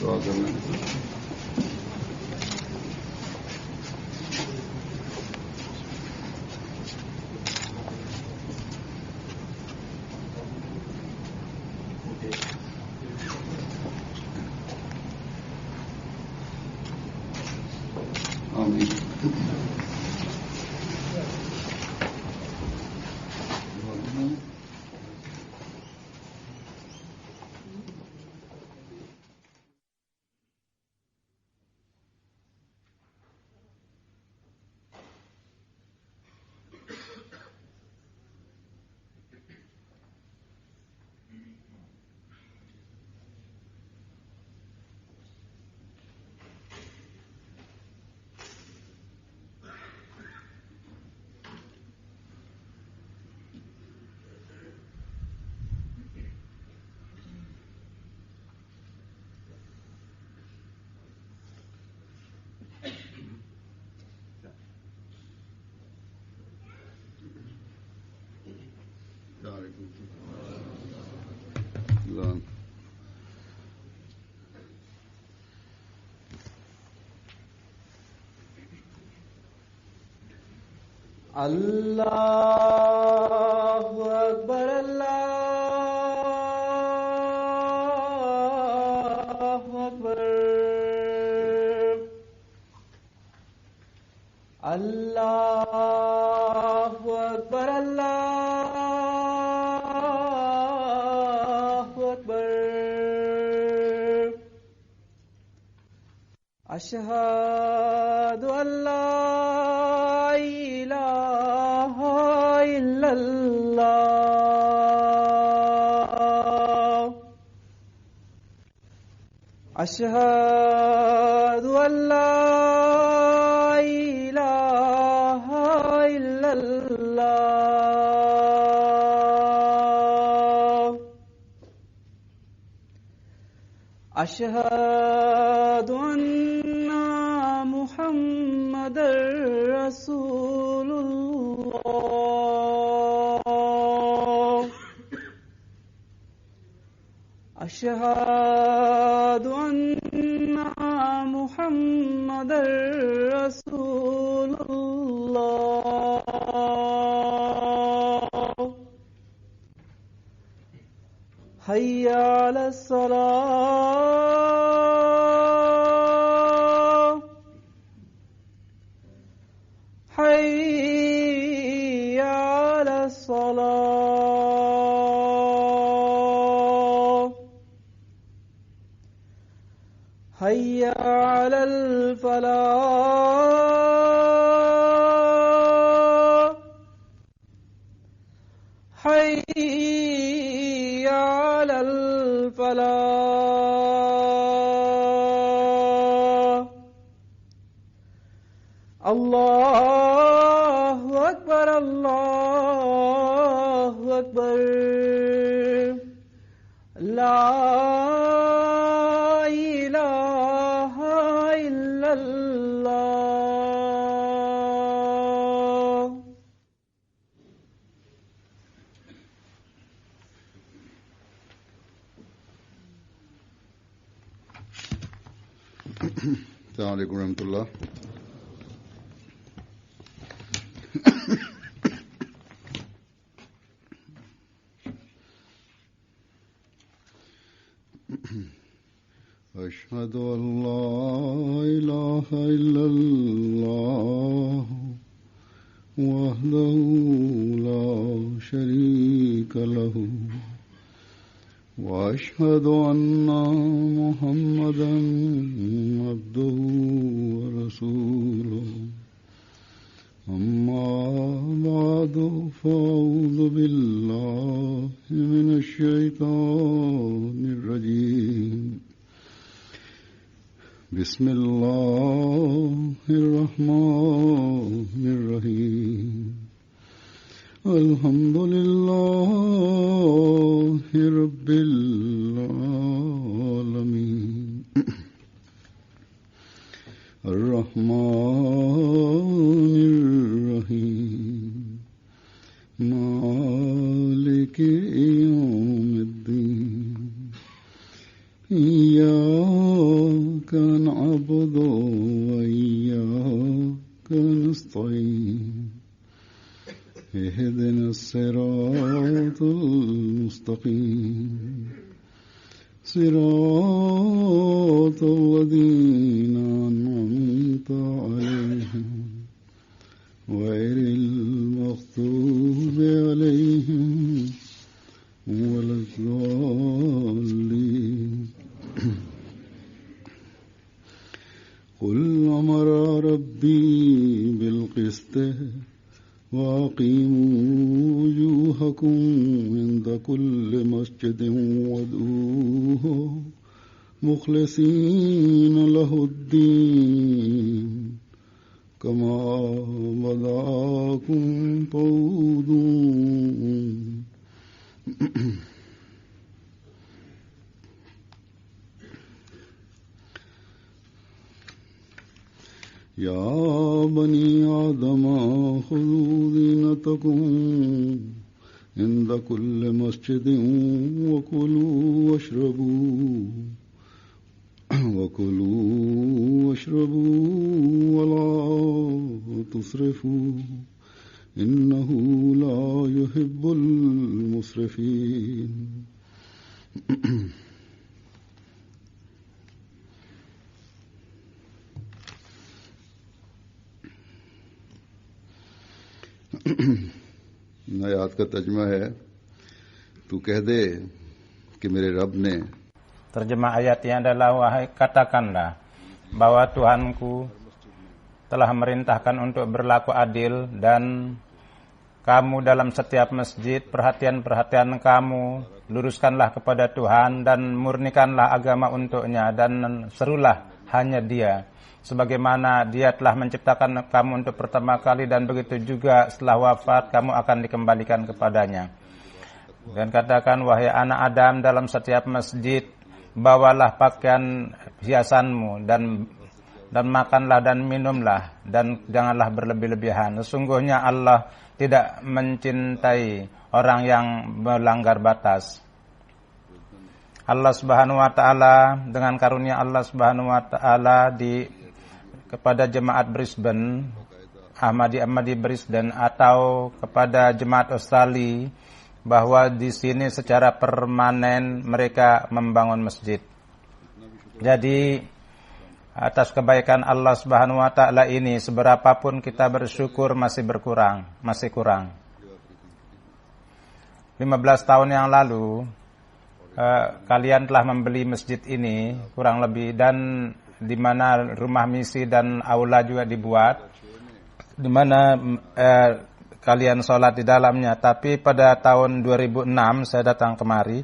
दुआ कर लें। अल्लाहु अकबर अल्लाहु अकबर अल्लाहु अकबर अल्लाहु अकबर अशहदु अल्ला अशहदु अल्ला इलाहा इल्लल्लाह अशहदु अन्ना मुहम्मदर रसूलुल्लाह अशहदु अन्ना मुहम्मदर रसूलुल्लाह हय्या अलस सलाह हय्या अलस सलाह हय्या अलल फलाह हय्या अलल फलाह अल्लाहु अकबर अल्लाहु अकबर ला अस्सलाम वालेकुम रहमतुल्लाह। अशहदु अल्ला इलाहा इल्लल्लाह वहदहु ला शरीका लहु वअशहदु अन्ना मुहम्मदन अब्दुहु व रसूलुहु अम्मा बअदु फ़अऊज़ु बिल्लाहि मिनश शैतानिर रजीम बिस्मिल्लाहिर रहमानिर रहीम अल्हम्दुलिल्लाहि रब्बिल आलमीन अर्रहमानिर रहीम मालिकि यौमिद्दीन इय्याका المستقيم صراط الذين أنعمت عليهم غير المغضوب عليهم ولا الضالين قل أمر ربي بالقسط وأقيموا وجوهكم عند كل مسجد وادعوه مخلصين له الدين كما بدأكم تعودون يا بني آدم خذوا زينتكم عند كل مسجد وكلوا واشربوا ولا تسرفوا إنه لا يحب المسرفين आयत का तर्जुमा है तू कह दे कि मेरे रब ने terjemah ayatnya adalah wahai katakanlah bahwa Tuhanku telah merintahkan untuk berlaku adil dan kamu dalam setiap masjid perhatian kamu luruskanlah kepada Tuhan dan murnikanlah agama untuknya dan serulah hanya Dia sebagaimana Dia telah menciptakan kamu untuk pertama kali dan begitu juga setelah wafat kamu akan dikembalikan kepadanya. Dan katakan wahai anak Adam dalam setiap masjid bawalah pakaian hiasanmu dan makanlah dan minumlah dan janganlah berlebih-lebihan. Sesungguhnya Allah tidak mencintai orang yang melanggar batas. Allah Subhanahu wa taala dengan karunia Allah Subhanahu wa taala kepada jemaat Brisbane, Ahmadi Brisbane atau kepada jemaat Australia bahwa di sini secara permanen mereka membangun masjid. Jadi atas kebaikan Allah Subhanahu wa taala ini seberapapun kita bersyukur masih kurang. 15 tahun yang lalu kalian telah membeli masjid ini kurang lebih dan di mana rumah misi dan aula juga dibuat, di mana kalian sholat di dalamnya. Tapi pada tahun 2006 saya datang kemari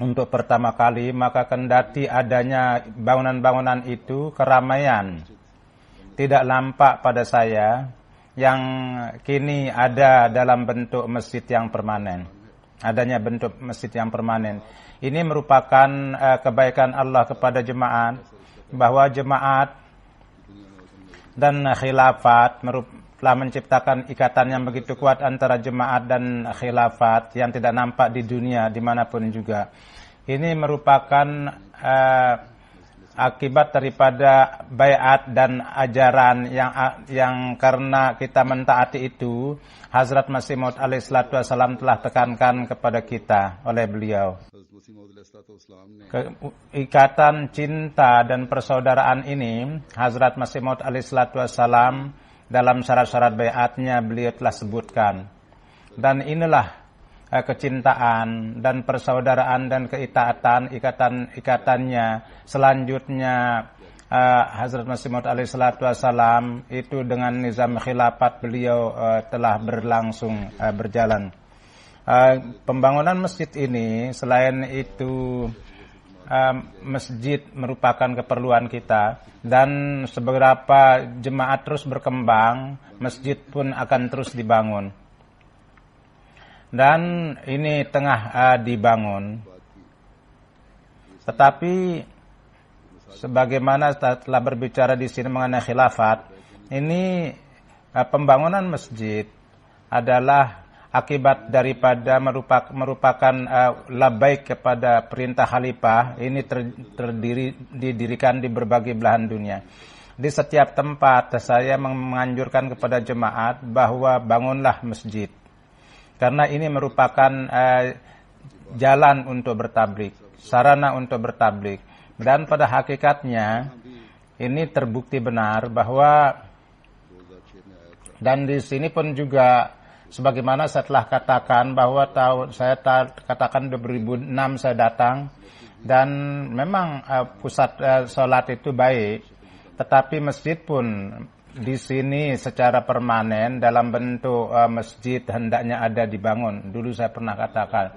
untuk pertama kali, maka kendati adanya bangunan-bangunan itu, keramaian tidak nampak pada saya yang kini ada dalam bentuk masjid yang permanen. Adanya bentuk masjid yang permanen. Ini merupakan kebaikan Allah kepada jemaat, bahwa jemaat dan khilafat telah menciptakan ikatan yang begitu kuat antara jemaat dan khilafat yang tidak nampak di dunia dimanapun juga. Ini merupakan akibat daripada baiat dan ajaran yang karena kita mentaati itu, Hazrat Masih Maud alaihissalatu wassalam telah tekankan kepada kita oleh beliau. Ikatan cinta dan persaudaraan ini Hazrat Masih Maud alaihissalatu wassalam dalam syarat-syarat baiatnya beliau telah sebutkan. Dan inilah kecintaan dan persaudaraan dan keitaatan ikatannya. Selanjutnya Hazrat Masih Maud alaihissalatu wassalam itu dengan nizam khilafat beliau telah berlangsung berjalan. Pembangunan masjid ini selain itu masjid merupakan keperluan kita, dan seberapa jemaat terus berkembang, masjid pun akan terus dibangun. Dan ini tengah dibangun. Tetapi sebagaimana telah berbicara di sini mengenai khilafat, ini pembangunan masjid adalah akibat daripada merupakan labaik kepada perintah khalifah. Ini didirikan di berbagai belahan dunia. Di setiap tempat saya menganjurkan kepada jemaat bahwa bangunlah masjid, karena ini merupakan jalan untuk bertablik, sarana untuk bertablik. Dan pada hakikatnya ini terbukti benar bahwa, dan di sini pun juga sebagaimana saya telah katakan bahwa katakan 2006 saya datang, dan memang pusat sholat itu baik, tetapi masjid pun di sini secara permanen dalam bentuk masjid hendaknya ada dibangun. Dulu saya pernah katakan,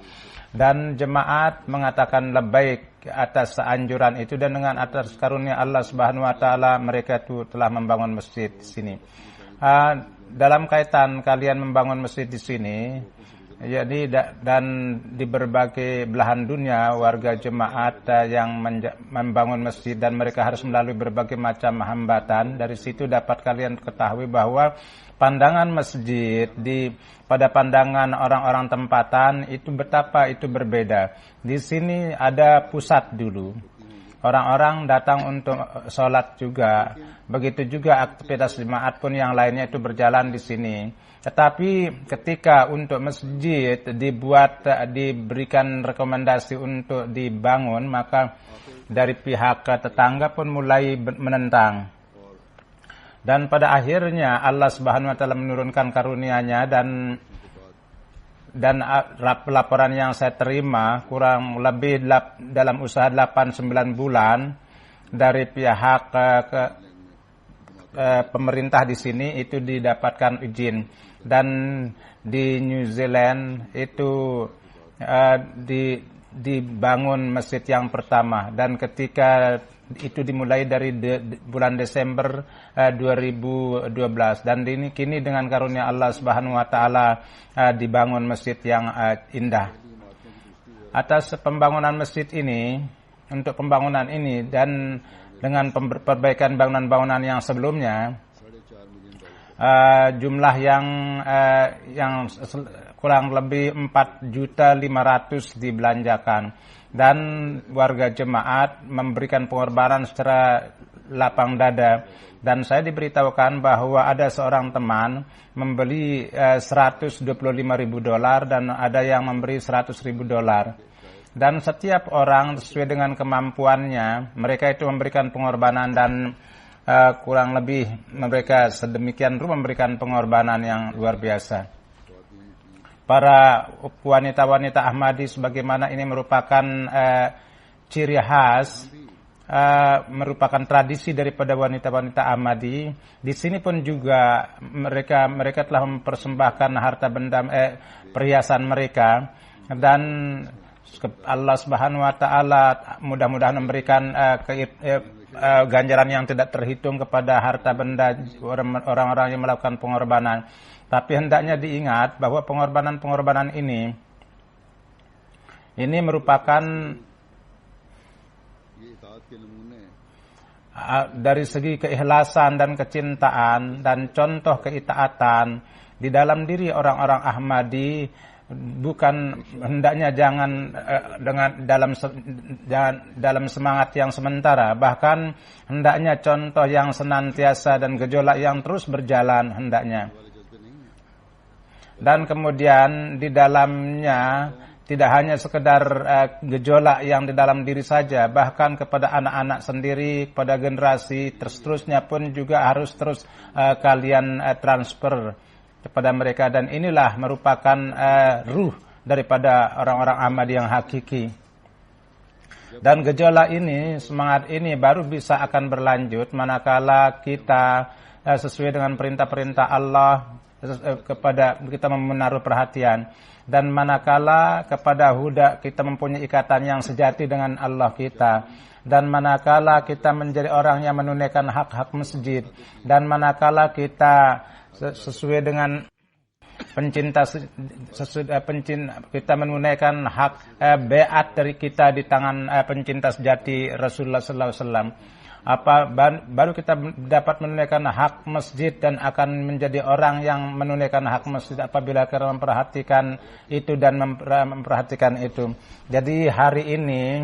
dan jemaat mengatakan labbaik atas anjuran itu, dan dengan atas karunia Allah Subhanahu wa taala mereka itu telah membangun masjid di sini. Dalam kaitan kalian membangun masjid di sini, jadi dan di berbagai belahan dunia warga jemaat yang membangun masjid, dan mereka harus melalui berbagai macam hambatan. Dari situ dapat kalian ketahui bahwa pandangan masjid pada pandangan orang-orang tempatan itu betapa itu berbeda. Di sini ada pusat dulu. Orang-orang datang untuk sholat juga. Begitu juga aktivitas jemaat pun yang lainnya itu berjalan di sini. Tetapi ketika untuk masjid diberikan rekomendasi untuk dibangun, maka dari pihak tetangga pun mulai menentang. Dan pada akhirnya Allah Subhanahu wa taala menurunkan karunia-Nya, dan laporan yang saya terima kurang lebih dalam usaha 8-9 bulan dari pihak pemerintah di sini itu didapatkan izin. Dan di New Zealand itu dibangun masjid yang pertama, dan ketika itu dimulai dari bulan Desember 2012, dan kini dengan karunia Allah Subhanahu wa taala dibangun masjid yang indah. Atas pembangunan masjid ini, untuk pembangunan ini dan dengan perbaikan bangunan-bangunan yang sebelumnya, jumlah yang kurang lebih 4.500.000 dibelanjakan, dan warga jemaat memberikan pengorbanan secara lapang dada. Dan saya diberitahukan bahwa ada seorang teman membeli $125.000 dan ada yang memberi $100.000. Dan setiap orang sesuai dengan kemampuannya, mereka itu memberikan pengorbanan, dan kurang lebih mereka sedemikian rupa memberikan pengorbanan yang luar biasa. Para wanita-wanita Ahmadi, sebagaimana ini merupakan ciri khas, merupakan tradisi daripada wanita-wanita Ahmadi. Di sini pun juga mereka telah mempersembahkan harta benda, perhiasan mereka, dan Allah Subhanahu wa taala mudah-mudahan memberikan ganjaran yang tidak terhitung kepada harta benda orang-orang yang melakukan pengorbanan. Tapi hendaknya diingat bahwa pengorbanan-pengorbanan ini merupakan dari segi keikhlasan dan kecintaan dan contoh keitaatan di dalam diri orang-orang Ahmadi. Bukan hendaknya jangan dalam semangat yang sementara, bahkan hendaknya contoh yang senantiasa dan gejolak yang terus berjalan hendaknya. Dan kemudian di dalamnya tidak hanya sekedar gejolak yang di dalam diri saja, bahkan kepada anak-anak sendiri, pada generasi terus-terusnya pun juga harus terus kalian transfer kepada mereka. Dan inilah merupakan ruh daripada orang-orang Ahmadi yang hakiki. Dan gejolak ini, semangat ini baru bisa akan berlanjut manakala kita sesuai dengan perintah-perintah Allah, kepada kita menaruh perhatian, dan manakala kepada huda kita mempunyai ikatan yang sejati dengan Allah kita, dan manakala kita menjadi orang yang menunaikan hak-hak masjid, dan manakala kita sesuai dengan kita menunaikan hak beat dari kita di tangan pencinta sejati Rasulullah sallallahu alaihi wasallam, baru kita dapat menunaikan hak masjid dan akan menjadi orang yang menunaikan hak masjid apabila kita memperhatikan itu dan memperhatikan itu. Jadi hari ini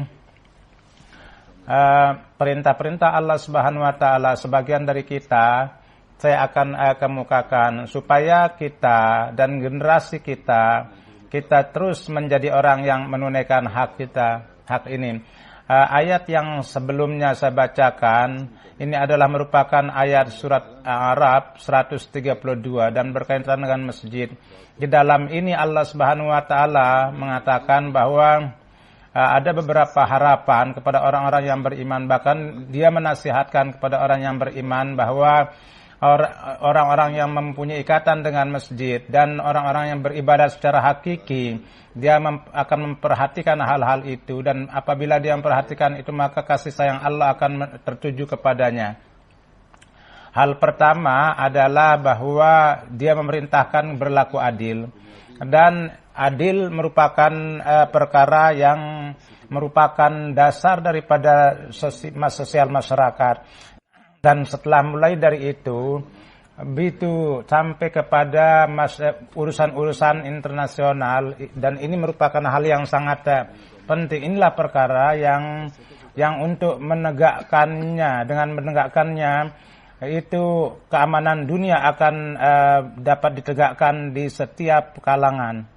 perintah-perintah Allah Subhanahu wa taala sebagian dari kita saya akan kemukakan supaya kita dan generasi kita kita terus menjadi orang yang menunaikan hak kita, hak ini. Ayat yang sebelumnya saya bacakan ini adalah merupakan ayat surat Al-A'raf 132 dan berkaitan dengan masjid. Di dalam ini Allah Subhanahu wa taala mengatakan bahwa ada beberapa harapan kepada orang-orang yang beriman, bahkan dia menasihatkan kepada orang yang beriman bahwa orang-orang yang mempunyai ikatan dengan masjid dan orang-orang yang beribadah secara hakiki, dia akan memperhatikan hal-hal itu, dan apabila dia memperhatikan itu maka kasih sayang Allah akan tertuju kepadanya. Hal pertama adalah bahwa dia memerintahkan berlaku adil, dan adil merupakan perkara yang merupakan dasar daripada sosial masyarakat. Dan setelah mulai dari itu sampai kepada urusan-urusan internasional, dan ini merupakan hal yang sangat penting. Inilah perkara yang untuk menegakkannya, dengan menegakkannya itu keamanan dunia akan dapat ditegakkan di setiap kalangan.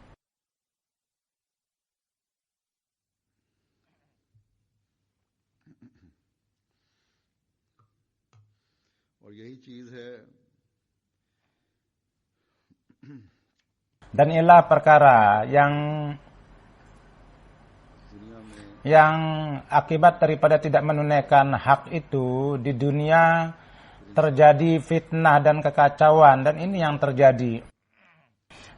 Dan inilah perkara yang akibat daripada tidak menunaikan hak itu di dunia terjadi fitnah dan kekacauan, dan ini yang terjadi.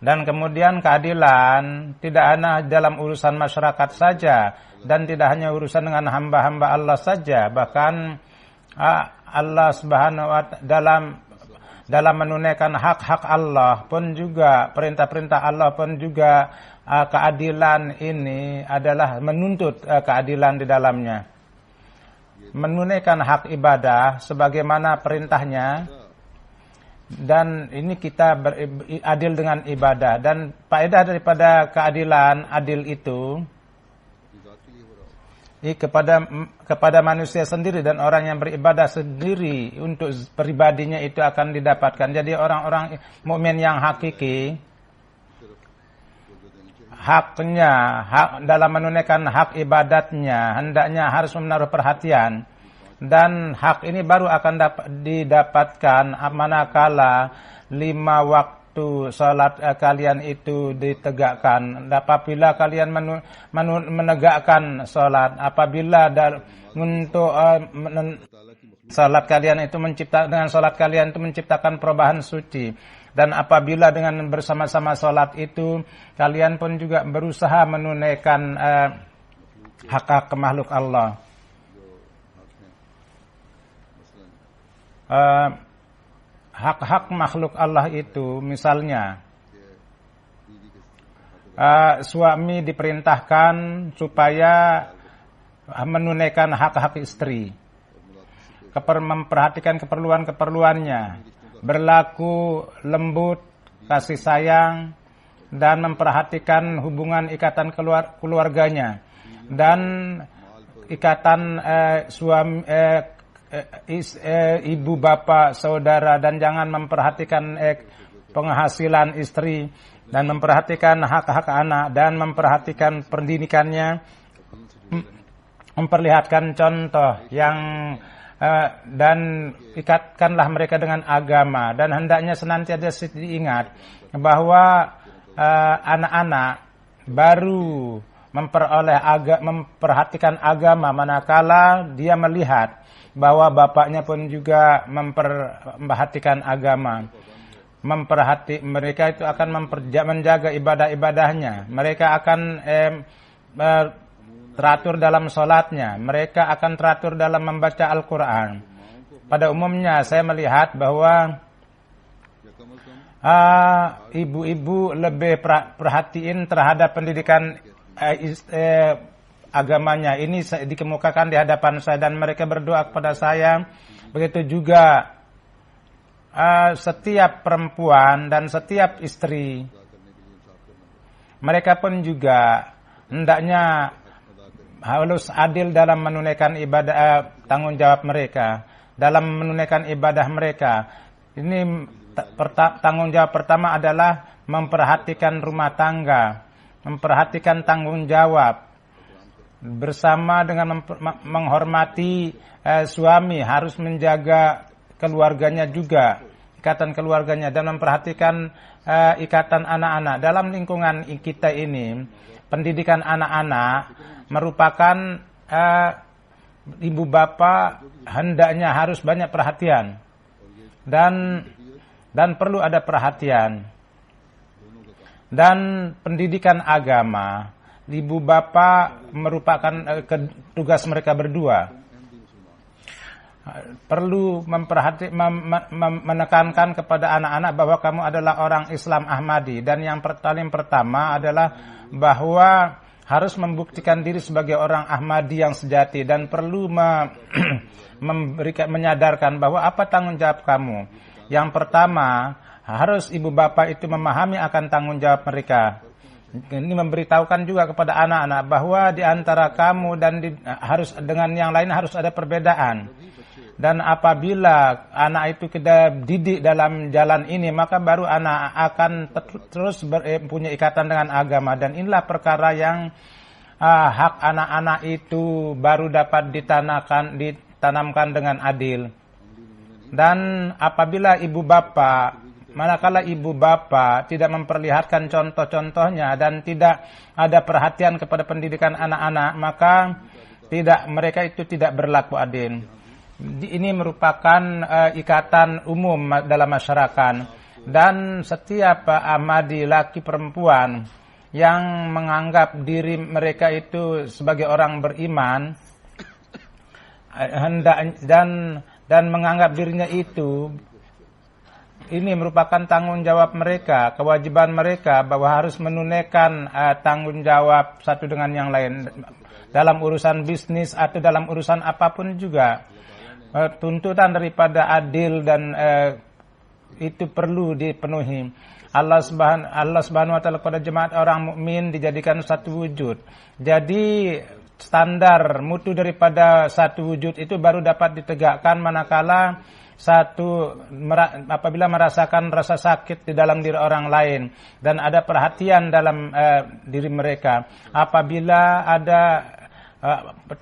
Dan kemudian keadilan tidak hanya dalam urusan masyarakat saja, dan tidak hanya urusan dengan hamba-hamba Allah saja, bahkan Allah Subhanahu wa ta'ala dalam menunaikan hak-hak Allah pun juga, perintah-perintah Allah pun juga, keadilan ini adalah menuntut keadilan di dalamnya. Menunaikan hak ibadah sebagaimana perintahnya, dan ini kita adil dengan ibadah. Dan faedah daripada keadilan adil itu kepada manusia sendiri dan orang yang beribadah sendiri, untuk pribadinya itu akan didapatkan. Jadi orang-orang mukmin yang hakiki, hak dalam menunaikan hak ibadatnya hendaknya harus menaruh perhatian, dan hak ini baru akan didapatkan manakala 5 waktu salat kalian itu ditegakkan. Apabila kalian menegakkan salat, apabila untuk salat kalian itu dengan salat kalian itu menciptakan perubahan suci, dan apabila dengan bersama-sama salat itu kalian pun juga berusaha menunaikan hak-hak makhluk Allah. Hak-hak makhluk Allah itu misalnya suami diperintahkan supaya menunaikan hak-hak istri, memperhatikan keperluan-keperluannya, berlaku lembut, kasih sayang, dan memperhatikan hubungan ikatan keluarganya, dan ikatan suami ibu bapak saudara, dan jangan memperhatikan penghasilan istri, dan memperhatikan hak-hak anak, dan memperhatikan pendidikannya, memperlihatkan contoh yang dan ikatkanlah mereka dengan agama. Dan hendaknya senantiasa diingat bahwa anak-anak baru memperhatikan agama manakala dia melihat bahwa bapaknya pun juga memperhatikan agama. Mereka itu akan menjaga ibadah-ibadahnya. Mereka akan teratur dalam sholatnya. Mereka akan teratur dalam membaca Al-Quran. Pada umumnya saya melihat bahwa ibu-ibu lebih perhatiin terhadap pendidikan agamanya. Ini dikemukakan di hadapan saya, dan mereka berdoa kepada saya. Begitu juga setiap perempuan dan setiap istri, mereka pun juga hendaknya harus adil dalam menunaikan ibadah, tanggung jawab mereka dalam menunaikan ibadah mereka. Ini tanggung jawab pertama adalah memperhatikan rumah tangga, memperhatikan tanggung jawab bersama dengan menghormati suami, harus menjaga keluarganya juga, ikatan keluarganya, dan memperhatikan ikatan anak-anak. Dalam lingkungan kita ini, pendidikan anak-anak merupakan ibu bapak hendaknya harus banyak perhatian dan perlu ada perhatian. Dan pendidikan agama, ibu bapak merupakan tugas mereka berdua. Perlu menekankan kepada anak-anak bahwa kamu adalah orang Islam Ahmadi, dan yang paling pertama adalah bahwa harus membuktikan diri sebagai orang Ahmadi yang sejati, dan perlu menyadarkan bahwa apa tanggung jawab kamu. Yang pertama, harus ibu bapak itu memahami akan tanggung jawab mereka. Ini memberitahukan juga kepada anak-anak bahwa di antara kamu dan harus dengan yang lain harus ada perbedaan. Dan apabila anak itu kita didik dalam jalan ini, maka baru anak akan terus punya ikatan dengan agama. Dan inilah perkara yang hak anak-anak itu baru dapat ditanamkan dengan adil. Dan apabila manakala ibu bapa tidak memperlihatkan contoh-contohnya dan tidak ada perhatian kepada pendidikan anak-anak, maka mereka itu tidak berlaku adil. Ini merupakan ikatan umum dalam masyarakat, dan setiap Ahmadi laki perempuan yang menganggap diri mereka itu sebagai orang beriman dan menganggap dirinya itu, ini merupakan tanggung jawab mereka, kewajiban mereka bahwa harus menunaikan tanggung jawab satu dengan yang lain dalam urusan bisnis atau dalam urusan apapun juga. Tuntutan daripada adil dan itu perlu dipenuhi. Allah Subhanahu wa taala pada jemaat orang mukmin dijadikan satu wujud. Jadi standar mutu daripada satu wujud itu baru dapat ditegakkan manakala apabila merasakan rasa sakit di dalam diri orang lain dan ada perhatian dalam diri mereka. Apabila ada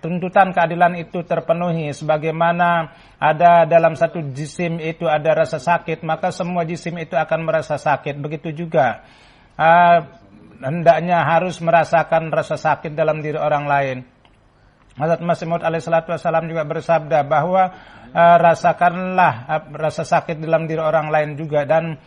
tuntutan keadilan itu terpenuhi, sebagaimana ada dalam satu jisim itu ada rasa sakit, maka semua jisim itu akan merasa sakit. Begitu juga hendaknya harus merasakan rasa sakit dalam diri orang lain. Hazrat Masih Maud alaihissalatu wassalam juga bersabda bahwa rasakanlah rasa sakit dalam diri orang lain juga, dan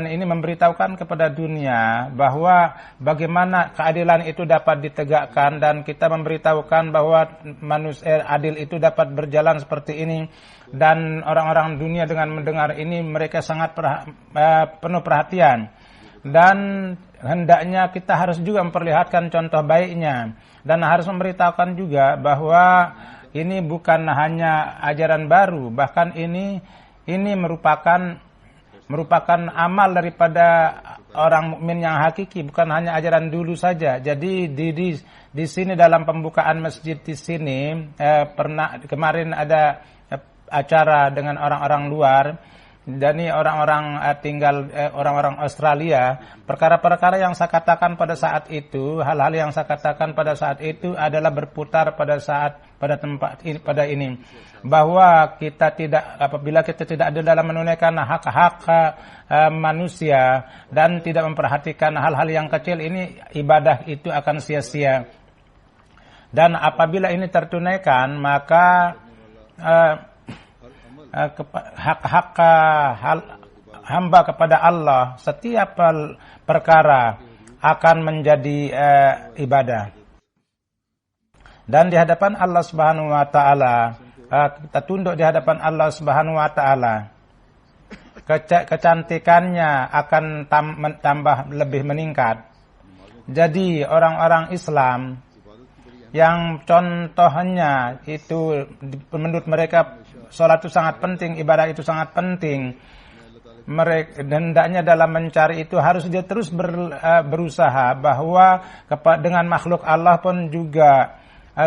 ini memberitahukan kepada dunia bahwa bagaimana keadilan itu dapat ditegakkan, dan kita memberitahukan bahwa manusia adil itu dapat berjalan seperti ini, dan orang-orang dunia dengan mendengar ini mereka sangat penuh perhatian, dan hendaknya kita harus juga memperlihatkan contoh baiknya, dan harus memberitahukan juga bahwa ini bukan hanya ajaran baru, bahkan ini merupakan amal daripada orang mukmin yang hakiki, bukan hanya ajaran dulu saja. Jadi di sini dalam pembukaan masjid di sini kemarin ada acara dengan orang-orang luar. Dan ini orang-orang orang-orang Australia. Perkara-perkara yang saya katakan pada saat itu, hal-hal yang saya katakan pada saat itu adalah berputar pada ini, bahwa apabila kita tidak ada dalam menunaikan hak-hak manusia dan tidak memperhatikan hal-hal yang kecil, ini ibadah itu akan sia-sia. Dan apabila ini tertunaikan, maka hak-hak hamba kepada Allah, setiap perkara akan menjadi ibadah. Dan di hadapan Allah Subhanahu wa taala, kita tunduk di hadapan Allah Subhanahu wa taala, kecantikannya akan tambah lebih meningkat. Jadi orang-orang Islam yang contohnya itu menurut mereka salat itu sangat penting, ibadah itu sangat penting. Mereka hendaknya dalam mencari itu harus dia terus berusaha bahwa dengan makhluk Allah pun juga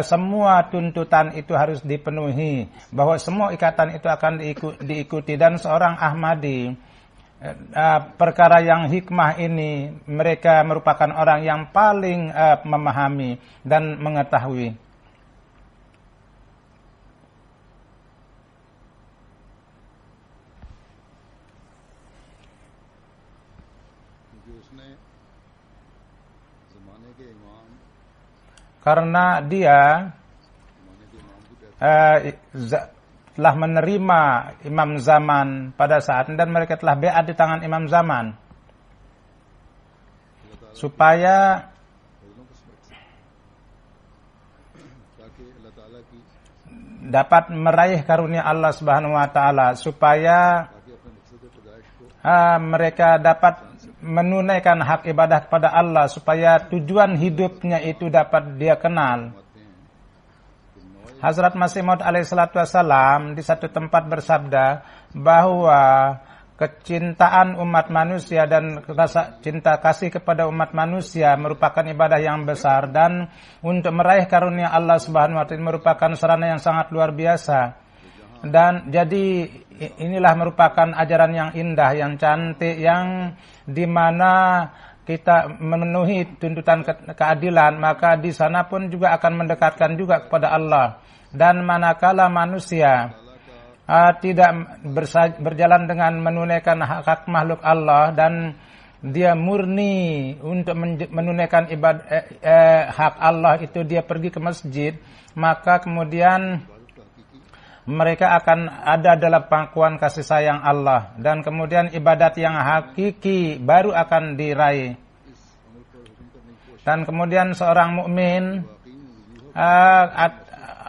semua tuntutan itu harus dipenuhi, bahwa semua ikatan itu akan diikuti. Dan seorang Ahmadi perkara yang hikmah ini, mereka merupakan orang yang paling memahami dan mengetahui. Karena dia telah menerima imam zaman pada saat, dan mereka telah beat di tangan imam zaman supaya dapat meraih karunia Allah Subhanahu wa taala, supaya mereka dapat menunaikan hak ibadah kepada Allah, supaya tujuan hidupnya itu dapat dia kenal. Hazrat Masih Maud alaihissalatu wassalam di satu tempat bersabda bahwa kecintaan umat manusia dan rasa cinta kasih kepada umat manusia merupakan ibadah yang besar, dan untuk meraih karunia Allah Subhanahu wa taala merupakan sarana yang sangat luar biasa. Dan jadi inilah merupakan ajaran yang indah, yang cantik, yang dimana kita memenuhi tuntutan keadilan, maka di sana pun juga akan mendekatkan juga kepada Allah. Dan manakala manusia tidak berjalan dengan menunaikan hak makhluk Allah, dan dia murni untuk menunaikan hak Allah itu, dia pergi ke masjid, maka kemudian mereka akan ada dalam pangkuan kasih sayang Allah, dan kemudian ibadat yang hakiki baru akan diraih. Dan kemudian seorang mukmin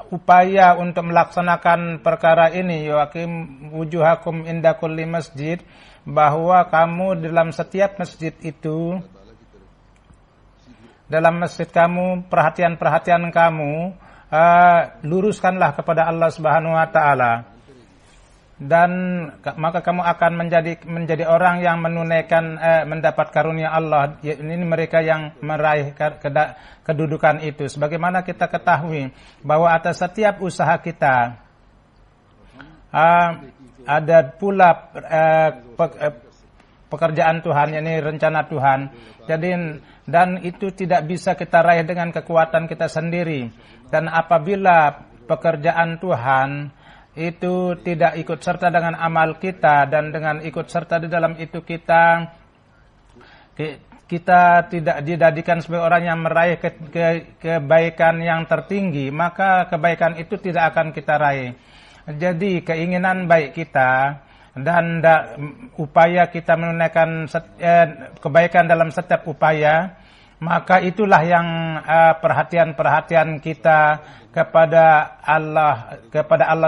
upaya untuk melaksanakan perkara ini, yakim wujuhakum inda kulli masjid, bahwa kamu dalam setiap masjid itu, dalam masjid kamu, perhatian kamu luruskanlah kepada Allah Subhanahu wa taala, dan maka kamu akan menjadi orang yang menunaikan mendapat karunia Allah. Ini mereka yang meraih kedudukan itu. Sebagaimana kita ketahui bahwa atas setiap usaha kita ada pula pekerjaan Tuhan, yakni rencana Tuhan. Jadi, dan itu tidak bisa kita raih dengan kekuatan kita sendiri. Dan apabila pekerjaan Tuhan itu tidak ikut serta dengan amal kita, dan dengan ikut serta di dalam itu kita tidak dijadikan sebagai orang yang meraih kebaikan yang tertinggi, maka kebaikan itu tidak akan kita raih. Jadi keinginan baik kita dan upaya kita menunaikan kebaikan dalam setiap upaya, maka itulah yang perhatian kita kepada Allah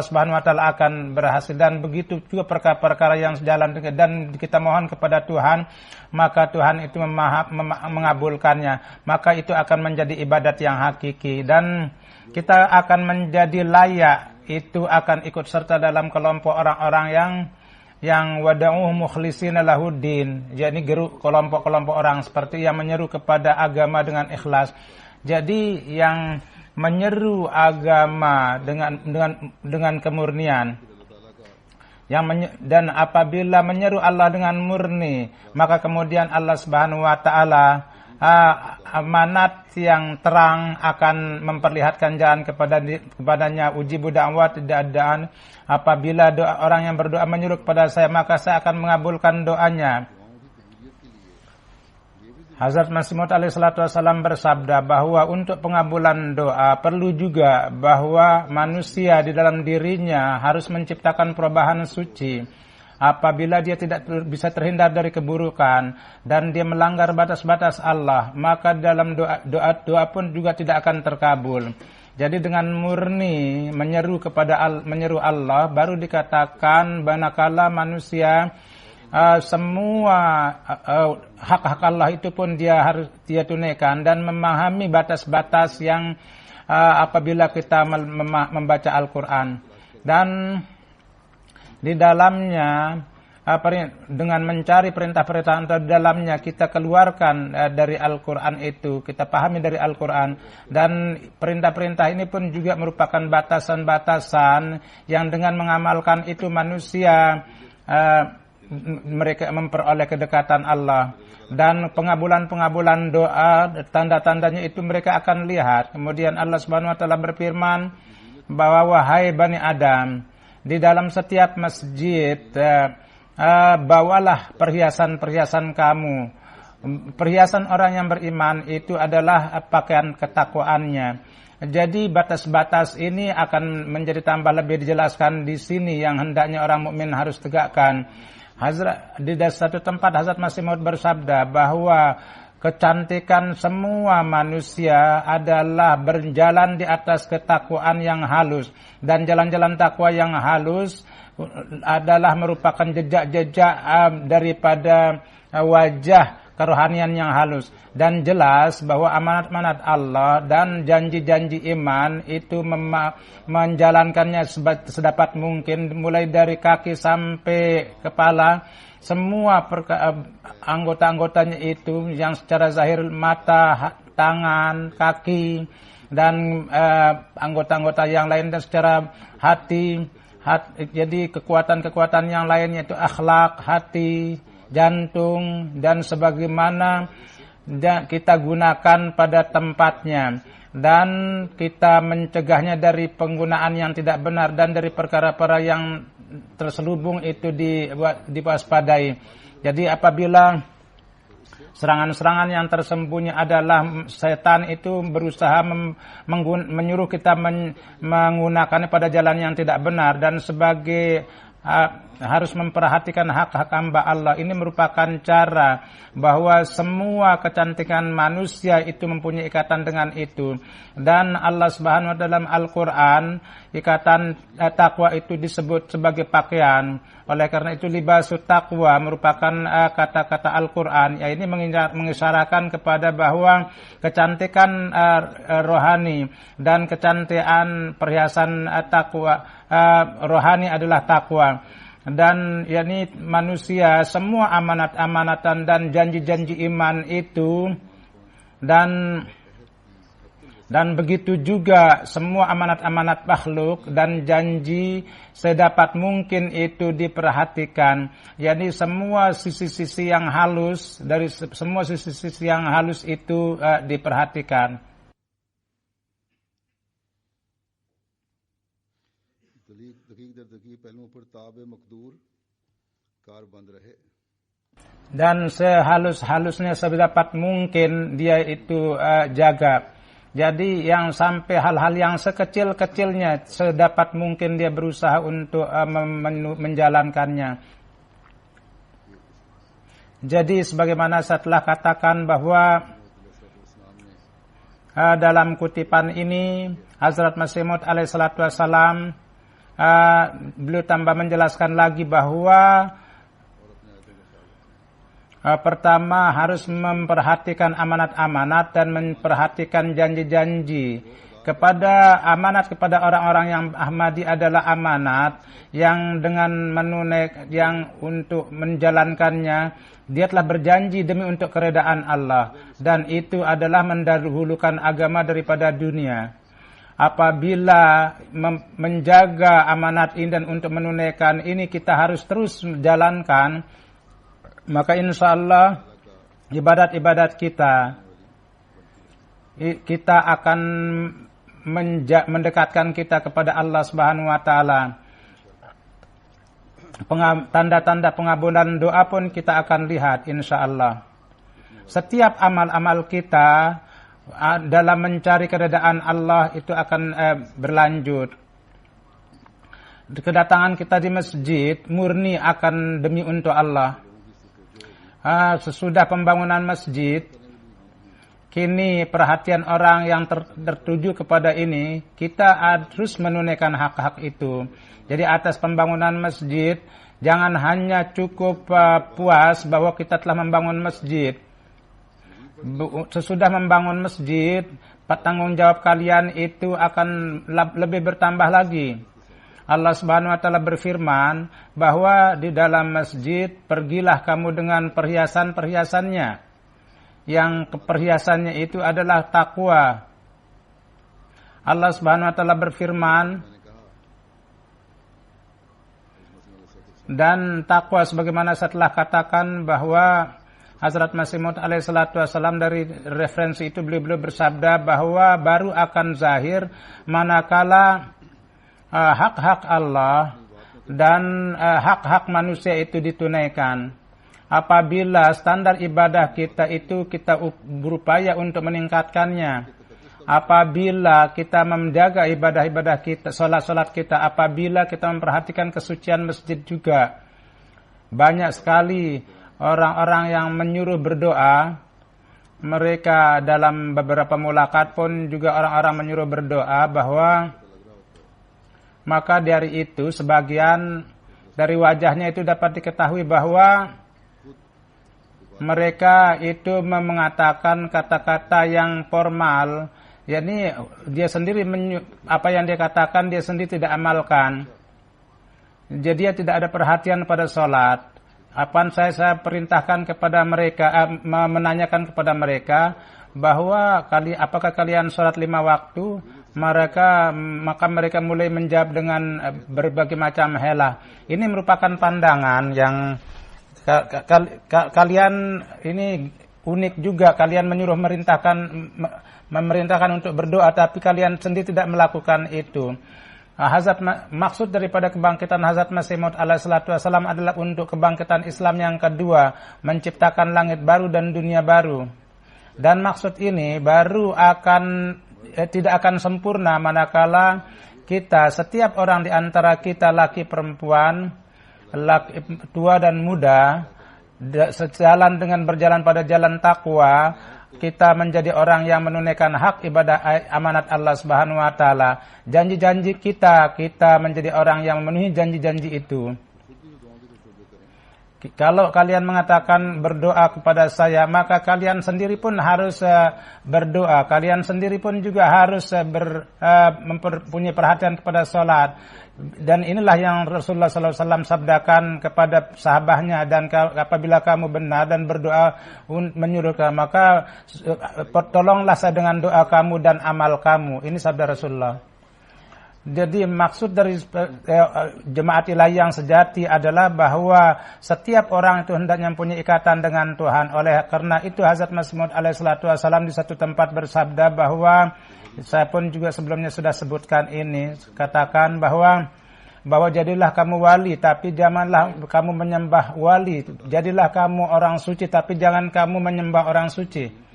Subhanahu wa taala akan berhasil. Dan begitu juga perkara-perkara yang sejalan dengan, dan kita mohon kepada Tuhan, maka Tuhan itu mengabulkannya, maka itu akan menjadi ibadat yang hakiki, dan kita akan menjadi layak, itu akan ikut serta dalam kelompok orang-orang yang wada'uhu mukhlishina lahuddin, yakni kelompok-kelompok orang seperti yang menyeru kepada agama dengan ikhlas. Jadi yang menyeru agama dengan kemurnian, dan apabila menyeru Allah dengan murni, maka kemudian Allah Subhanahu wa taala amanat yang terang akan memperlihatkan jalan kepadanya. Ujibu da'wat da'an, apabila orang yang berdoa menyeru kepada saya, maka saya akan mengabulkan doanya. Hazrat Masih Maud alaihissalatu wassalam bersabda bahwa untuk pengabulan doa perlu juga bahwa manusia di dalam dirinya harus menciptakan perubahan suci. Apabila dia tidak bisa terhindar dari keburukan dan dia melanggar batas-batas Allah, maka dalam doa pun juga tidak akan terkabul. Jadi dengan murni menyeru Allah, baru dikatakan manakala manusia semua hak-hak Allah itu pun dia harus tunaikan, dan memahami batas-batas yang apabila kita membaca Al-Quran, dan di dalamnya dengan mencari perintah-perintah di dalamnya kita keluarkan dari Al-Quran itu, kita pahami dari Al-Quran, dan perintah-perintah ini pun juga merupakan batasan-batasan yang dengan mengamalkan itu manusia mereka memperoleh kedekatan Allah. Dan pengabulan-pengabulan doa, tanda-tandanya itu mereka akan lihat. Kemudian Allah Subhanahu wa taala berfirman bahwa wahai Bani Adam, di dalam setiap masjid bawalah perhiasan-perhiasan kamu. Perhiasan orang yang beriman itu adalah pakaian ketakwaannya. Jadi batas-batas ini akan menjadi tambah lebih dijelaskan di sini yang hendaknya orang mukmin harus tegakkan. Di satu tempat Hazrat Masih Maud bersabda bahwa kecantikan semua manusia adalah berjalan di atas ketakwaan yang halus, dan jalan-jalan takwa yang halus adalah merupakan jejak-jejak daripada wajah kerohanian yang halus. Dan jelas bahwa amanat-amanat Allah dan janji-janji iman itu menjalankannya sedapat mungkin, mulai dari kaki sampai kepala. Semua anggota-anggotanya itu yang secara zahir mata, tangan, kaki, dan anggota-anggota yang lain, dan secara hati. Jadi kekuatan-kekuatan yang lainnya itu akhlak, hati, jantung, dan sebagaimana kita gunakan pada tempatnya, dan kita mencegahnya dari penggunaan yang tidak benar dan dari perkara-perkara yang terselubung itu diwaspadai. Jadi apabila serangan-serangan yang tersembunyi adalah setan itu berusaha menyuruh kita menggunakannya pada jalan yang tidak benar, dan sebagai harus memperhatikan hak-hak hamba Allah. Ini merupakan cara bahwa semua kecantikan manusia itu mempunyai ikatan dengan itu. Dan Allah Subhanahu wa taala dalam Al-Qur'an, ikatan takwa itu disebut sebagai pakaian. Oleh karena itu libasut taqwa merupakan kata-kata Al-Qur'an. Ya, ini mengisyaratkan kepada bahwa kecantikan rohani dan kecantikan perhiasan takwa rohani adalah takwa. Dan yakni manusia semua amanat-amanatan dan janji-janji iman itu, dan begitu juga semua amanat-amanat makhluk dan janji sedapat mungkin itu diperhatikan. Jadi semua sisi-sisi yang halus, dari semua sisi-sisi yang halus itu diperhatikan. Dan sehalus-halusnya sedapat mungkin dia itu jaga. Jadi yang sampai hal-hal yang sekecil-kecilnya sedapat mungkin dia berusaha untuk menjalankannya. Jadi sebagaimana saya telah katakan bahwa dalam kutipan ini Hazrat Masih Maud alaihissalatu wassalam, beliau tambah menjelaskan lagi bahwa pertama harus memperhatikan amanat-amanat dan memperhatikan janji-janji. Kepada amanat kepada orang-orang yang Ahmadi adalah amanat yang dengan yang untuk menjalankannya dia telah berjanji demi untuk keredaan Allah, dan itu adalah mendahulukan agama daripada dunia. Apabila menjaga amanat ini dan untuk menunaikan ini kita harus terus menjalankan, maka insya Allah ibadat-ibadat kita akan mendekatkan kita kepada Allah Subhanahu wa taala. Tanda-tanda pengabulan doa pun kita akan lihat insya Allah. Setiap amal-amal kita dalam mencari keredaan Allah itu akan berlanjut. Kedatangan kita di masjid murni akan demi untuk Allah. Sesudah pembangunan masjid, kini perhatian orang yang tertuju kepada ini, kita harus menunaikan hak-hak itu. Jadi atas pembangunan masjid, jangan hanya cukup puas bahwa kita telah membangun masjid. Sesudah membangun masjid, tanggung jawab kalian itu akan lebih bertambah lagi. Allah Subhanahu wa taala berfirman bahwa di dalam masjid pergilah kamu dengan perhiasan-perhiasannya. Yang perhiasannya itu adalah takwa. Allah Subhanahu wa taala berfirman Dan takwa sebagaimana saya telah katakan bahwa Hazrat Masih Maud alaihi salatu wassalam, dari referensi itu beliau bersabda bahwa baru akan zahir manakala hak-hak Allah dan hak-hak manusia itu ditunaikan. Apabila standar ibadah kita itu kita berupaya untuk meningkatkannya, apabila kita menjaga ibadah-ibadah kita, solat-solat kita, apabila kita memperhatikan kesucian masjid juga. Banyak sekali orang-orang yang menyuruh berdoa, mereka dalam beberapa mulakat pun juga orang-orang menyuruh berdoa bahwa maka dari itu sebagian dari wajahnya itu dapat diketahui bahwa mereka itu mengatakan kata-kata yang formal, yakni dia sendiri apa yang dia katakan dia sendiri tidak amalkan. Jadi dia tidak ada perhatian pada salat. Apaan saya perintahkan kepada mereka, menanyakan kepada mereka bahwa apakah kalian salat 5 waktu? Maka mereka mulai menjawab dengan berbagai macam helah. Ini merupakan pandangan yang kalian ini unik juga. Kalian menyuruh memerintahkan untuk berdoa, tapi kalian sendiri tidak melakukan itu. Maksud daripada kebangkitan Hazrat Masih Maud alaihi salatu wassalam adalah untuk kebangkitan Islam yang kedua, menciptakan langit baru dan dunia baru. Dan maksud ini baru tidak akan sempurna manakala kita, setiap orang di antara kita, laki perempuan, tua dan muda, sejalan dengan berjalan pada jalan takwa, kita menjadi orang yang menunaikan hak ibadah amanat Allah Subhanahu wa taala. Janji-janji kita menjadi orang yang memenuhi janji-janji itu. Kalau kalian mengatakan berdoa kepada saya, maka kalian sendiri pun harus berdoa. Kalian sendiri pun juga harus mempunyai perhatian kepada salat. Dan inilah yang Rasulullah SAW sabdakan kepada sahabatnya, dan apabila kamu benar dan berdoa menyuruh kamu, maka tolonglah saya dengan doa kamu dan amal kamu. Ini sabda Rasulullah. Jadi maksud dari jemaat ilahi yang sejati adalah bahwa setiap orang itu hendaknya mempunyai ikatan dengan Tuhan. Oleh karena itu Hazrat Masih Maud alaihi salatu wassalam di satu tempat bersabda bahwa, saya pun juga sebelumnya sudah sebutkan ini, katakan bahwa jadilah kamu wali, tapi janganlah kamu menyembah wali. Jadilah kamu orang suci, tapi jangan kamu menyembah orang suci.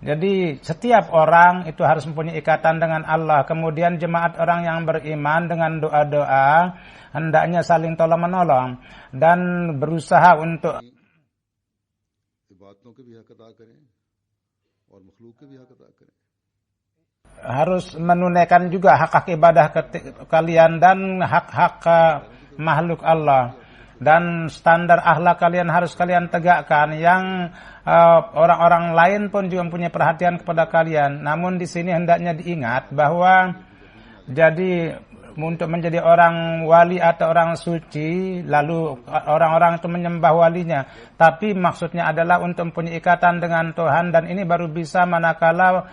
Jadi setiap orang itu harus mempunyai ikatan dengan Allah. Kemudian jemaat orang yang beriman dengan doa-doa hendaknya saling tolong-menolong dan berusaha untuk harus menunaikan juga hak-hak ibadah kalian dan hak-hak makhluk Allah. Dan standar akhlak kalian harus kalian tegakkan, yang orang-orang lain pun juga mempunyai perhatian kepada kalian. Namun di sini hendaknya diingat bahwa jadi untuk menjadi orang wali atau orang suci, lalu orang-orang itu menyembah walinya, tapi maksudnya adalah untuk mempunyai ikatan dengan Tuhan, dan ini baru bisa manakala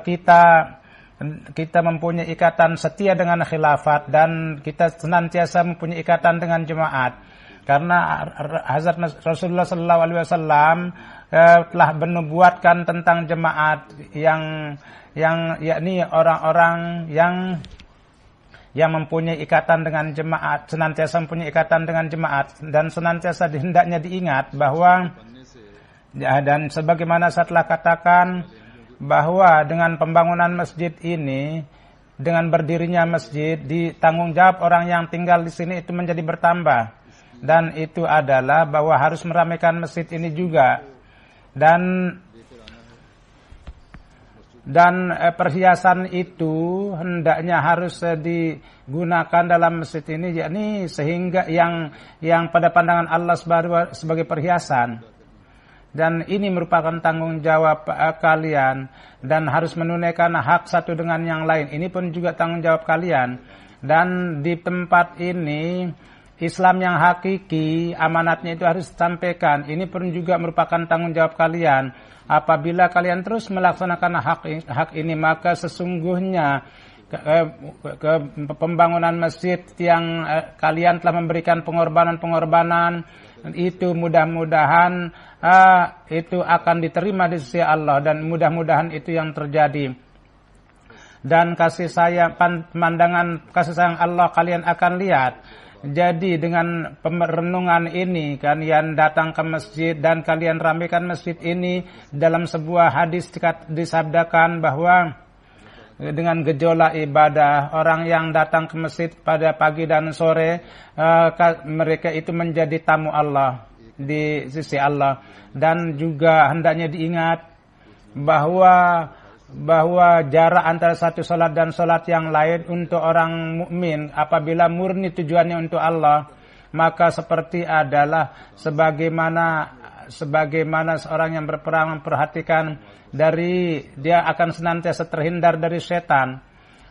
kita mempunyai ikatan setia dengan khilafat dan kita senantiasa mempunyai ikatan dengan jemaat. Karena Hazrat Rasulullah sallallahu alaihi wasallam telah menubuatkan tentang jemaat yang yakni orang-orang yang mempunyai ikatan dengan jemaat, senantiasa mempunyai ikatan dengan jemaat, dan senantiasa hendaknya diingat bahwa dan sebagaimana saya telah katakan bahwa dengan pembangunan masjid ini, dengan berdirinya masjid, ditanggung jawab orang yang tinggal di sini itu menjadi bertambah. Dan itu adalah bahwa harus meramaikan masjid ini juga. Dan perhiasan itu hendaknya harus digunakan dalam masjid ini, yakni sehingga yang pada pandangan Allah sebagai perhiasan. Dan ini merupakan tanggung jawab kalian, dan harus menunaikan hak satu dengan yang lain. Ini pun juga tanggung jawab kalian. Dan di tempat ini Islam yang hakiki, amanatnya itu harus disampaikan. Ini pun juga merupakan tanggung jawab kalian. Apabila kalian terus melaksanakan hak ini, maka sesungguhnya ke pembangunan masjid yang kalian telah memberikan pengorbanan-pengorbanan, itu mudah-mudahan itu akan diterima di sisi Allah, dan mudah-mudahan itu yang terjadi. Dan kasih sayang, pemandangan kasih sayang Allah kalian akan lihat. Jadi dengan perenungan ini kalian datang ke masjid dan kalian ramaikan masjid ini. Dalam sebuah hadis disabdakan bahwa dengan gejolak ibadah, orang yang datang ke masjid pada pagi dan sore, mereka itu menjadi tamu Allah di sisi Allah. Dan juga hendaknya diingat bahwa jarak antara satu salat dan salat yang lain untuk orang mukmin apabila murni tujuannya untuk Allah, maka seperti adalah sebagaimana seorang yang berperang memperhatikan dia akan senantiasa terhindar dari setan,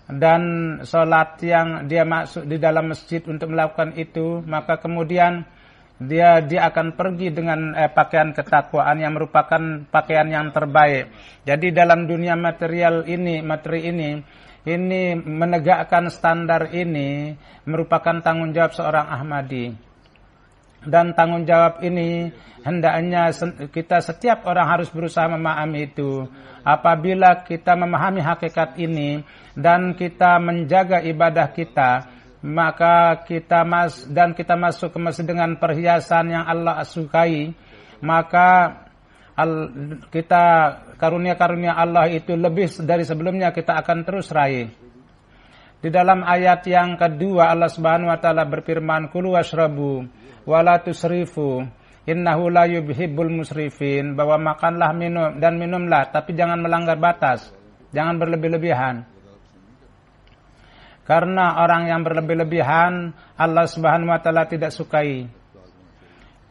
dan salat yang dia masuk di dalam masjid untuk melakukan itu, maka kemudian dia akan pergi dengan pakaian ketakwaan yang merupakan pakaian yang terbaik. Jadi dalam dunia materi ini menegakkan standar ini merupakan tanggung jawab seorang Ahmadi. Dan tanggung jawab ini hendaknya kita setiap orang harus berusaha memahami itu. Apabila kita memahami hakikat ini dan kita menjaga ibadah kita, maka kita masuk ke masjid dengan perhiasan yang Allah sukai, maka kita karunia-karunia Allah itu lebih dari sebelumnya kita akan terus raih. Di dalam ayat yang kedua Allah Subhanahu wa taala berfirman, "Kulu washrabu wa la tusrifu innahu la yuhibbul musrifin," bahwa makanlah dan minumlah tapi jangan melanggar batas, jangan berlebih-lebihan. Karena orang yang berlebih-lebihan Allah Subhanahu wa taala tidak sukai.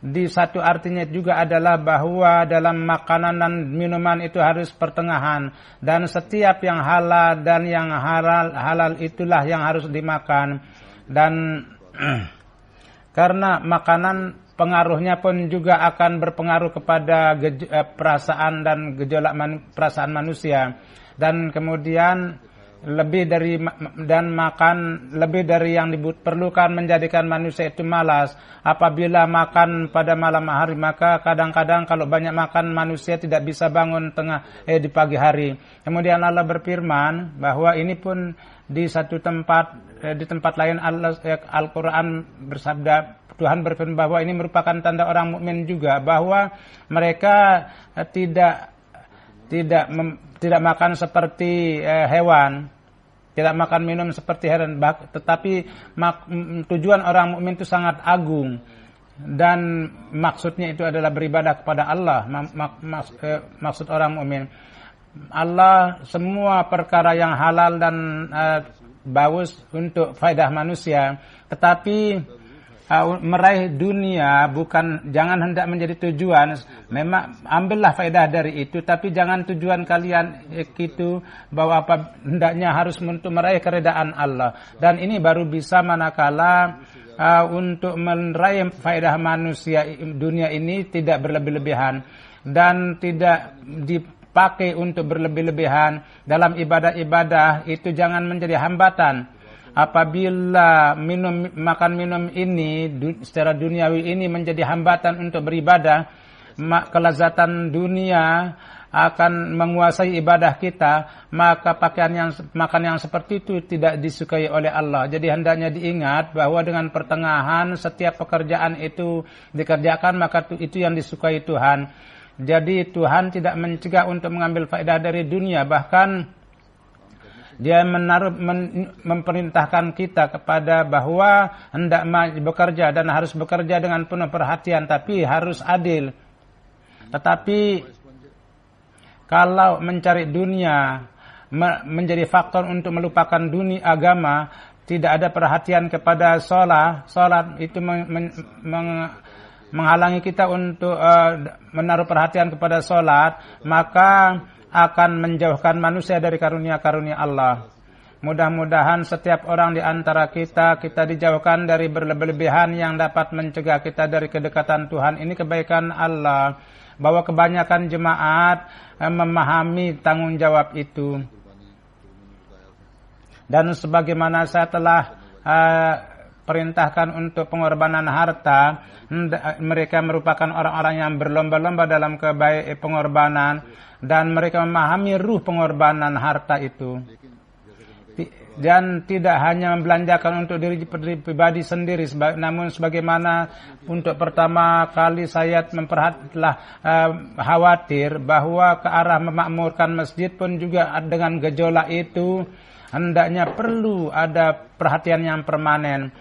Di satu artinya juga adalah bahwa dalam makanan dan minuman itu harus pertengahan, dan setiap yang halal dan yang halal itulah yang harus dimakan. Dan karena makanan pengaruhnya pun juga akan berpengaruh kepada perasaan dan gejolak perasaan manusia, dan kemudian lebih dari yang diperlukan menjadikan manusia itu malas. Apabila makan pada malam hari, maka kadang-kadang kalau banyak makan manusia tidak bisa bangun di pagi hari. Kemudian Allah berfirman bahwa ini pun di satu tempat, di tempat lain Al-Quran bersabda, Tuhan berfirman bahwa ini merupakan tanda orang mukmin juga, bahwa mereka tidak makan seperti hewan, tidak makan minum seperti hewan, tetapi tujuan orang mukmin itu sangat agung, dan maksudnya itu adalah beribadah kepada Allah. Maksud orang mukmin Allah semua perkara yang halal dan bagus untuk faedah manusia, tetapi meraih dunia jangan hendak menjadi tujuan. Memang ambillah faedah dari itu, tapi jangan tujuan kalian itu bahwa hendaknya harus untuk meraih keredaan Allah. Dan ini baru bisa manakala untuk meraih faedah manusia dunia ini tidak berlebih-lebihan dan tidak dipakai untuk berlebih-lebihan dalam ibadah-ibadah. Itu jangan menjadi hambatan. Apabila makan minum ini secara duniawi ini menjadi hambatan untuk beribadah, kelezatan dunia akan menguasai ibadah kita, maka makan yang seperti itu tidak disukai oleh Allah. Jadi hendaknya diingat bahwa dengan pertengahan setiap pekerjaan itu dikerjakan, maka itu yang disukai Tuhan. Jadi Tuhan tidak mencegah untuk mengambil faedah dari dunia, bahkan Dia memerintahkan kita kepada bahwa hendak bekerja dan harus bekerja dengan penuh perhatian, tapi harus adil. Tetapi kalau mencari dunia menjadi faktor untuk melupakan dunia agama, tidak ada perhatian kepada salat itu menghalangi kita untuk menaruh perhatian kepada salat, maka akan menjauhkan manusia dari karunia-karunia Allah. Mudah-mudahan setiap orang di antara kita dijauhkan dari berlebih-lebihan yang dapat mencegah kita dari kedekatan Tuhan. Ini kebaikan Allah, bahwa kebanyakan jemaat memahami tanggung jawab itu. Dan sebagaimana saya telah perintahkan untuk pengorbanan harta, mereka merupakan orang-orang yang berlomba-lomba dalam pengorbanan, dan mereka memahami ruh pengorbanan harta itu. Dan tidak hanya membelanjakan untuk diri pribadi sendiri, namun sebagaimana untuk pertama kali saya telah khawatir bahwa ke arah memakmurkan masjid pun juga dengan gejolak itu hendaknya perlu ada perhatian yang permanen.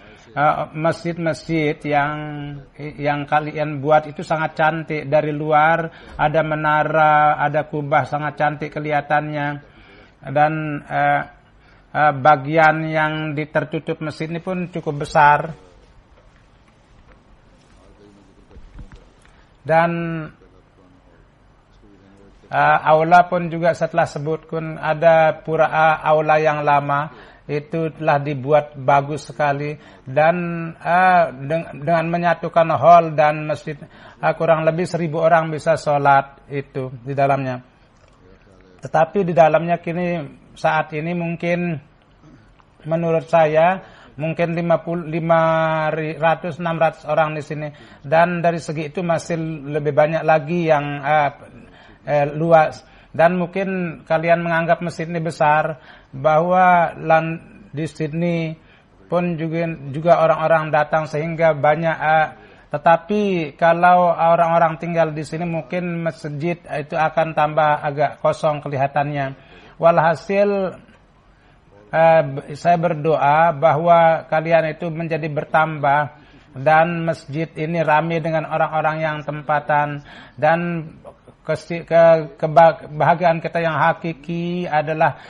Masjid-masjid yang kalian buat itu sangat cantik dari luar, ada menara, ada kubah sangat cantik kelihatannya, dan bagian yang tertutup masjid ini pun cukup besar, dan aula pun juga setelah sebutkan ada pura aula yang lama itu telah dibuat bagus sekali, dan dengan menyatukan hall dan masjid kurang lebih 1.000 orang bisa sholat itu di dalamnya. Tetapi di dalamnya kini saat ini mungkin menurut saya mungkin 500-600 orang di sini, dan dari segi itu masih lebih banyak lagi yang luas. Dan mungkin kalian menganggap masjid ini besar, bahwa di Sydney pun juga orang-orang datang sehingga banyak. Tetapi kalau orang-orang tinggal di sini mungkin masjid itu akan tambah agak kosong kelihatannya. Walhasil saya berdoa bahwa kalian itu menjadi bertambah, dan masjid ini ramai dengan orang-orang yang tempatan, dan kebahagiaan kita yang hakiki adalah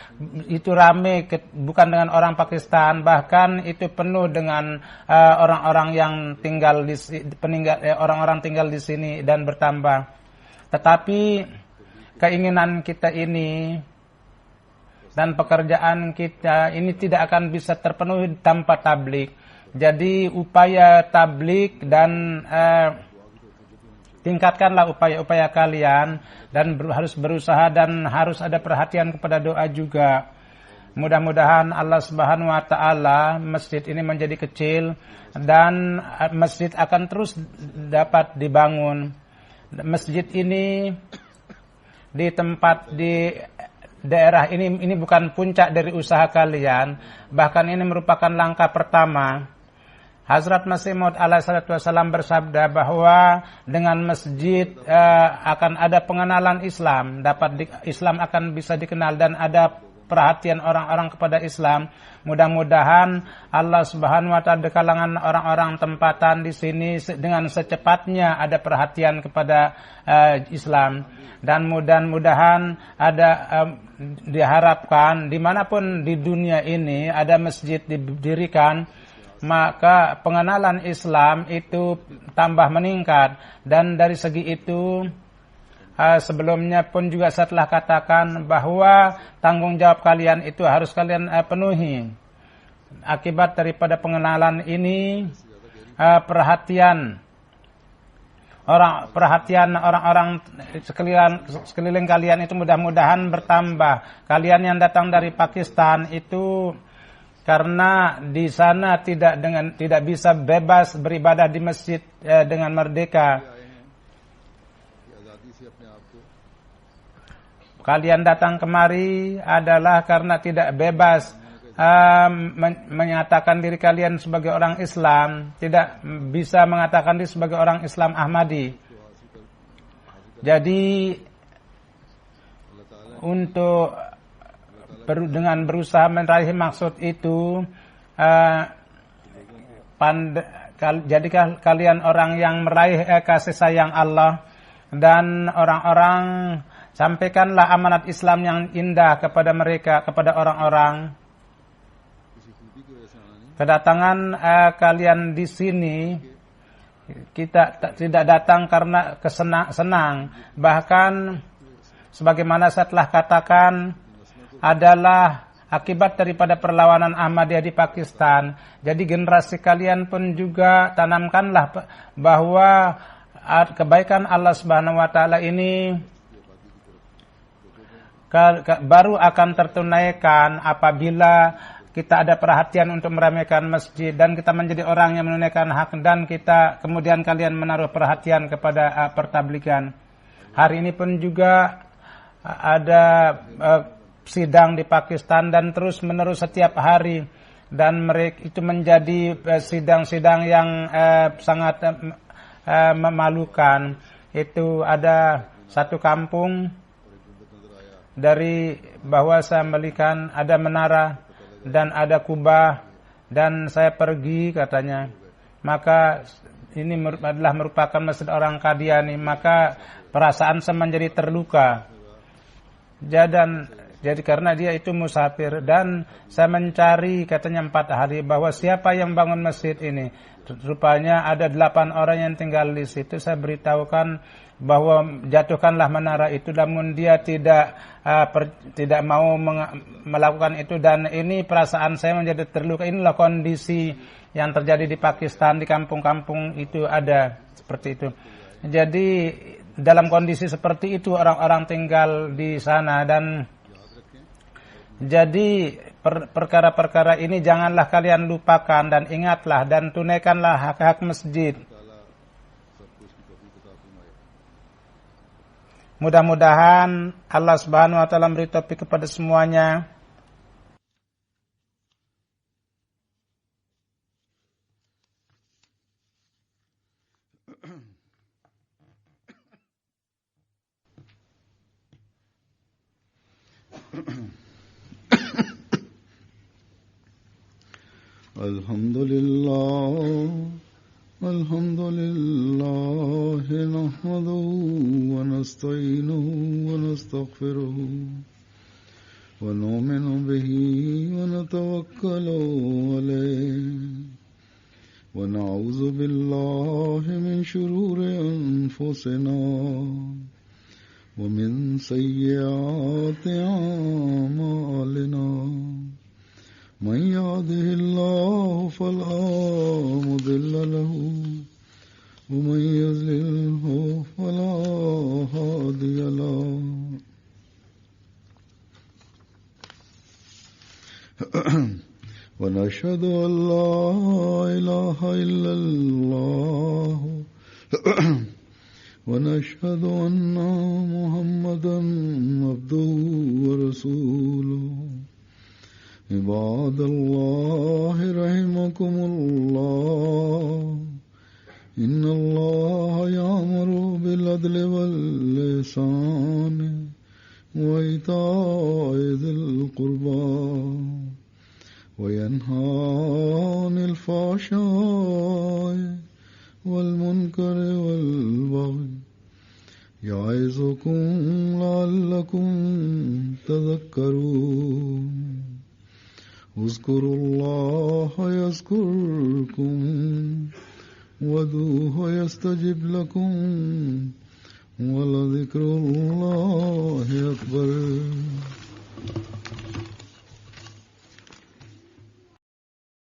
itu ramai bukan dengan orang Pakistan, bahkan itu penuh dengan orang-orang yang orang-orang tinggal di sini dan bertambah. Tetapi keinginan kita ini dan pekerjaan kita ini tidak akan bisa terpenuhi tanpa tablik. Jadi upaya tablik dan tingkatkanlah upaya-upaya kalian, dan harus berusaha, dan harus ada perhatian kepada doa juga. Mudah-mudahan Allah Subhanahu wa taala masjid ini menjadi kecil, dan masjid akan terus dapat dibangun. Masjid ini di daerah ini bukan puncak dari usaha kalian, bahkan ini merupakan langkah pertama. Hazrat Masih Maud alaihissalatu wassalam bersabda bahwa dengan masjid akan ada pengenalan Islam, Islam akan bisa dikenal, dan ada perhatian orang-orang kepada Islam. Mudah-mudahan Allah Subhanahu wa taala di kalangan orang-orang tempatan di sini dengan secepatnya ada perhatian kepada Islam, dan mudah-mudahan ada diharapkan dimanapun di dunia ini ada masjid didirikan, maka pengenalan Islam itu tambah meningkat. Dan dari segi itu sebelumnya pun juga saya telah katakan bahwa tanggung jawab kalian itu harus kalian penuhi. Akibat daripada pengenalan ini, perhatian orang-orang sekeliling kalian itu mudah-mudahan bertambah. Kalian yang datang dari Pakistan itu karena di sana tidak bisa bebas beribadah di masjid dengan merdeka. Kalian datang kemari adalah karena tidak bebas menyatakan diri kalian sebagai orang Islam, tidak bisa mengatakan diri sebagai orang Islam Ahmadi. Jadi untuk dengan berusaha meraih maksud itu, jadikan kalian orang yang meraih kasih sayang Allah, dan orang-orang sampaikanlah amanat Islam yang indah kepada mereka, kepada orang-orang. Kedatangan kalian di sini kita tidak datang karena senang, bahkan sebagaimana saya telah katakan adalah akibat daripada perlawanan Ahmadiyah di Pakistan. Jadi generasi kalian pun juga tanamkanlah bahwa kebaikan Allah Subhanahu wa taala ini baru akan tertunaikan apabila kita ada perhatian untuk meramaikan masjid dan kita menjadi orang yang menunaikan hak dan kita kemudian kalian menaruh perhatian kepada pertabligan. Hari ini pun juga ada sidang di Pakistan dan terus menerus setiap hari dan mereka itu menjadi sidang-sidang yang sangat memalukan. Itu ada satu kampung dari bawah saya melihat ada menara dan ada kubah dan saya pergi katanya, maka ini adalah merupakan masjid orang Qadiani, maka perasaan saya menjadi terluka. Jadi karena dia itu musafir dan saya mencari katanya 4 hari bahwa siapa yang bangun masjid ini. Rupanya ada 8 orang yang tinggal di situ. Saya beritahukan bahwa jatuhkanlah menara itu, namun dia tidak mau melakukan itu dan ini perasaan saya menjadi terluka. Inilah kondisi yang terjadi di Pakistan, di kampung-kampung itu ada seperti itu. Jadi dalam kondisi seperti itu orang-orang tinggal di sana dan jadi perkara-perkara ini janganlah kalian lupakan dan ingatlah dan tunaikanlah hak-hak masjid. Mudah-mudahan Allah Subhanahu wa taala beri taufik kepada semuanya. Alhamdulillah nahmaduhu wa nasta'inuhu wa nastaghfiruhu wa nu'minu bihi wa natawakkalu alayhi wa na'udzu billahi min shururi anfusina wa min sayyiati a'malina. من يهده الله فلا مضل له ومن يضلله فلا هادي له. ونشهد أن لا إله إلا الله ونشهد أن محمدا عبده ورسوله. عباد الله رحمكم الله إن الله يأمر بالعدل والإحسان وإيتاء ذي القربى وينهى عن الفحشاء والمنكر والبغي يعظكم لعلكم تذكرون. اذكروا الله يذكركم وادعوه يستجب لكم ولذكر الله أكبر.